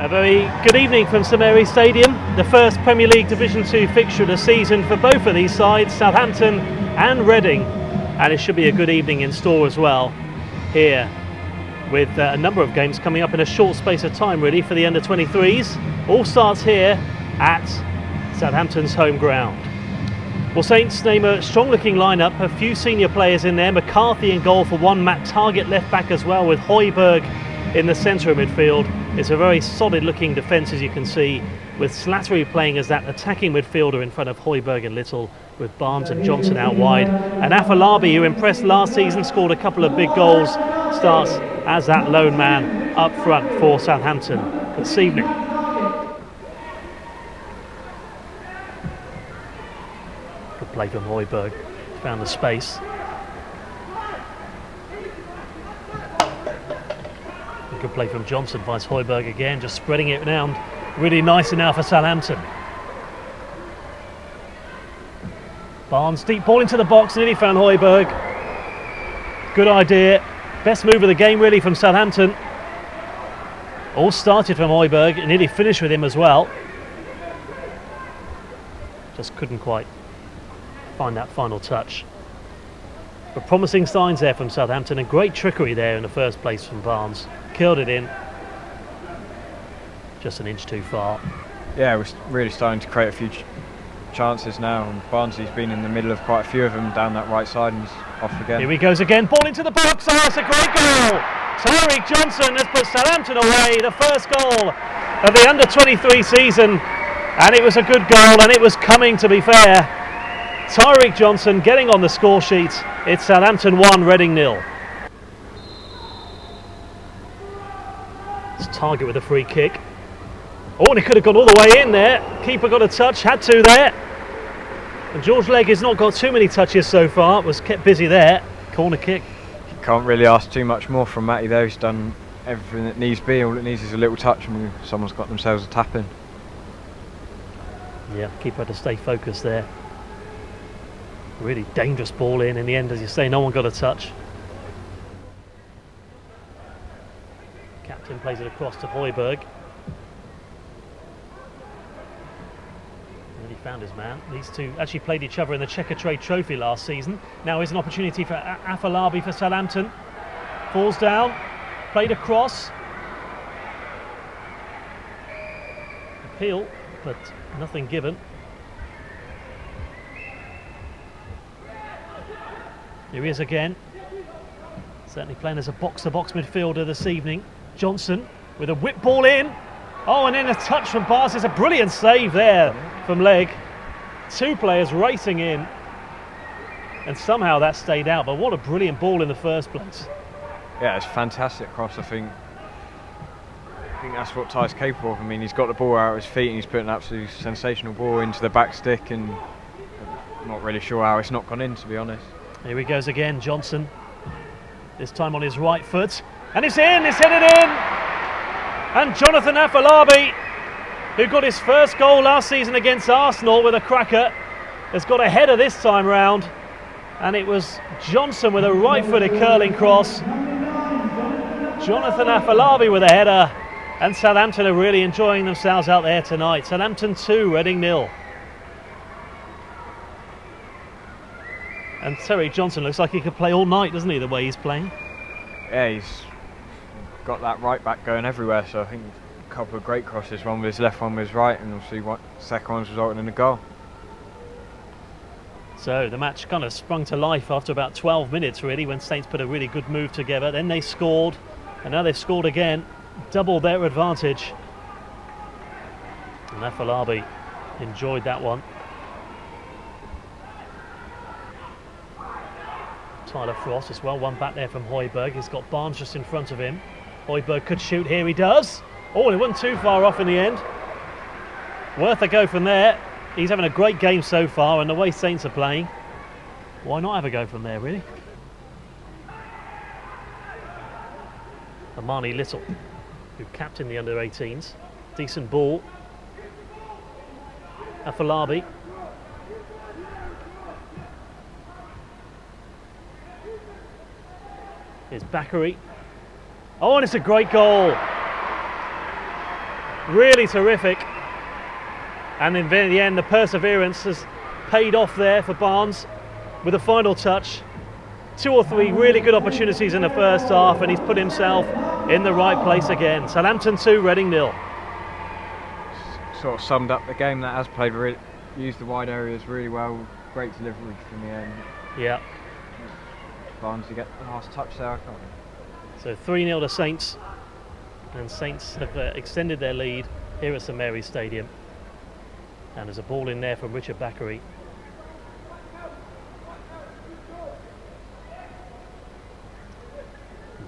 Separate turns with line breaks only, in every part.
A very good evening from St Mary's Stadium, the first Premier League Division 2 fixture of the season for both of these sides, Southampton and Reading, and it should be a good evening in store as well here, with a number of games coming up in a short space of time really for the under-23s. All starts here at Southampton's home ground. Well, Saints name a strong-looking lineup, a few senior players in there, McCarthy in goal for one, Matt Targett left-back as well, with Højbjerg in the centre of midfield. It's a very solid-looking defence, as you can see, with Slattery playing as that attacking midfielder in front of Højbjerg and Little, with Barnes and Johnson out wide. And Afolabi, who impressed last season, scored a couple of big goals, starts as that lone man up front for Southampton this evening. Good play from Højbjerg, found the space. Good play from Johnson, finds Højbjerg again, just spreading it around really nicely now for Southampton. Barnes, deep ball into the box, nearly found Højbjerg. Good idea, best move of the game really from Southampton. All started from Højbjerg and nearly finished with him as well. Just couldn't quite find that final touch. But promising signs there from Southampton, and great trickery there in the first place from Barnes. Killed it in. Just an inch too far.
Yeah, we're really starting to create a few chances now, and Barnsley's been in the middle of quite a few of them down that right side, and he's off again.
Here he goes again, ball into the box. Oh, it's a great goal! Tyreek Johnson has put Southampton away, the first goal of the under-23 season, and it was a good goal, and it was coming, to be fair. Tyreek Johnson getting on the score sheet. It's Southampton 1, Reading 0. It's Targett with a free kick. Oh, and it could have gone all the way in there. Keeper got a touch, had to there. And George Legg has not got too many touches so far, was kept busy there. Corner kick.
You can't really ask too much more from Matty there. He's done everything that needs to be. All it needs is a little touch and someone's got themselves a tap in.
Yeah, keeper had to stay focused there. Really dangerous ball in the end, as you say, no one got a touch. Captain plays it across to Højbjerg. And he found his man. These two actually played each other in the Checker Trade Trophy last season. Now is an opportunity for Afolabi for Southampton. Falls down, played across. Appeal, but nothing given. Here he is again, certainly playing as a box-to-box midfielder this evening. Johnson with a whip ball in. Oh, and then a touch from Barnes. It's a brilliant save there from Legg. Two players racing in, and somehow that stayed out, but what a brilliant ball in the first place.
Yeah, it's fantastic cross. I think that's what Ty's capable of. I mean, he's got the ball out of his feet and he's put an absolutely sensational ball into the back stick, and I'm not really sure how it's not gone in, to be honest.
Here he goes again, Johnson, this time on his right foot, and it's in, it's headed in, and Jonathan Afolabi, who got his first goal last season against Arsenal with a cracker, has got a header this time round, and it was Johnson with a right-footed curling cross. Jonathan Afolabi with a header, and Southampton are really enjoying themselves out there tonight. Southampton 2, Reading 0. And Tyreek Johnson looks like he could play all night, doesn't he, the way he's playing?
Yeah, he's got that right back going everywhere, so I think a couple of great crosses, one with his left, one with his right, and obviously the second one's resulting in a goal.
So the match kind of sprung to life after about 12 minutes really, when Saints put a really good move together. Then they scored, and now they've scored again, double their advantage. And Afolabi enjoyed that one. Tyler Frost as well, one back there from Højbjerg. He's got Barnes just in front of him. Højbjerg could shoot, here he does. Oh, and it wasn't too far off in the end. Worth a go from there. He's having a great game so far, and the way Saints are playing, why not have a go from there, really? Amani Little, who captained the under-18s. Decent ball. Afolabi. Here's Bakary. Oh, and it's a great goal. Really terrific. And in the end, the perseverance has paid off there for Barnes with a final touch. 2 or 3 really good opportunities in the first half, and he's put himself in the right place again. Southampton 2, Reading 0.
Sort of summed up the game that has played, used the wide areas really well, great delivery from the end.
Yeah.
Barnes to get the last touch there, I can't.
So 3-0 to Saints, and Saints have extended their lead here at St Mary's Stadium. And there's a ball in there from Richard Bakary.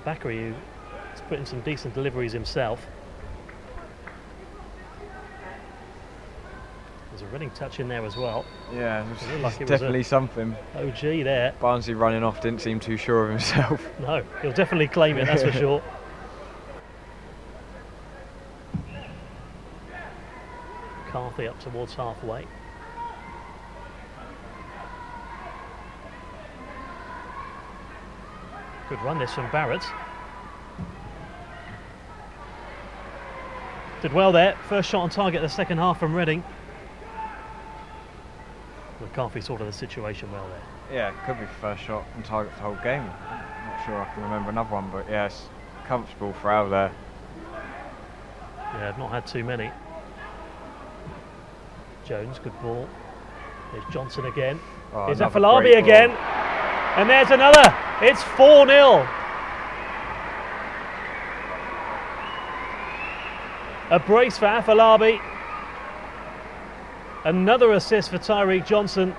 Bakary, who has put in some decent deliveries himself. There's a Reading touch in there as well.
Yeah,
it like it
definitely something.
OG there.
Barnsley running off didn't seem too sure of himself.
No, he'll definitely claim it, that's for sure. McCarthy up towards halfway. Good run this from Barrett. Did well there. First shot on target the second half from Reading. McCarthy sorted the situation well there.
Yeah, it could be first shot on target for the whole game. I'm not sure I can remember another one, but yeah, it's comfortable for out there.
Yeah, I've not had too many. Jones, good ball. There's Johnson again.
Oh,
Here's Afolabi again. And there's another. It's 4-0. A brace for Afolabi. Another assist for Tyreek Johnson.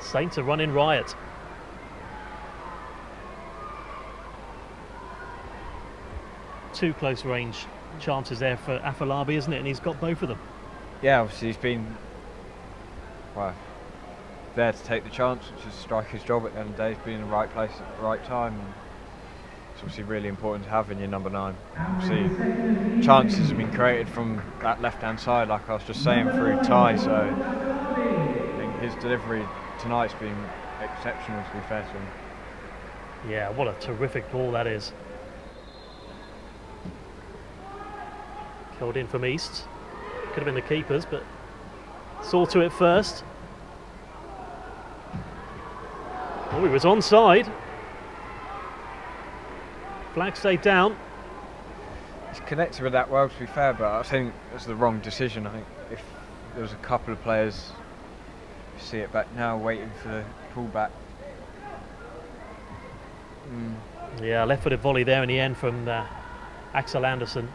Saints are running riot. Two close range chances there for Afolabi, isn't it? And he's got both of them.
Yeah, obviously he's been there to take the chance, which is striker's job at the end of the day. He's been in the right place at the right time. And it's obviously really important to have in your number 9. Obviously, chances have been created from that left-hand side, like I was just saying, through Ty. So I think his delivery tonight's been exceptional, to be fair to him.
Yeah, what a terrific ball that is. Killed in from East. Could have been the keepers, but saw to it first. Oh, he was onside. Flag stayed down.
He's connected with that well, to be fair, but I think it's the wrong decision. I think if there was a couple of players, you see it back now, waiting for the pullback.
Yeah, left-footed volley there in the end from Axel Anderson.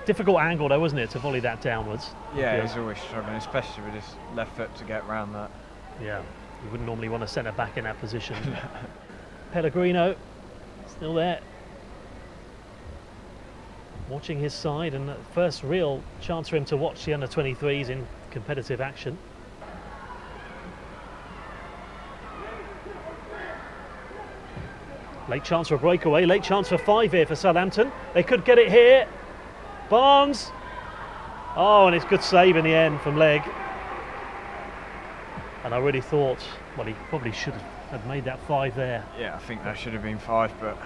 Difficult angle though, wasn't it, to volley that downwards?
Yeah, he's always struggling, especially with his left foot, to get around that.
Yeah, you wouldn't normally want to centre back in that position. Pellegrino, still there. Watching his side, and the first real chance for him to watch the under-23s in competitive action. Late chance for a breakaway, late chance for 5 here for Southampton. They could get it here. Barnes. Oh, and it's good save in the end from Legg. And I really thought, well, he probably should have made that 5 there.
Yeah, I think that should have been 5, but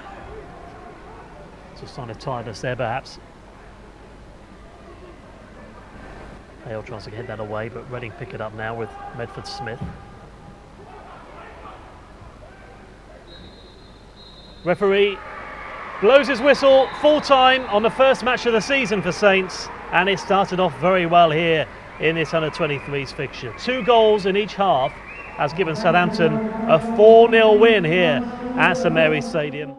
It's a sign of tiredness there, perhaps. Hale tries to head that away, but Reading pick it up now with Medford-Smith. Referee blows his whistle, full time on the first match of the season for Saints, and it started off very well here in this under-23s fixture. 2 goals in each half has given Southampton a 4-0 win here at St Mary's Stadium.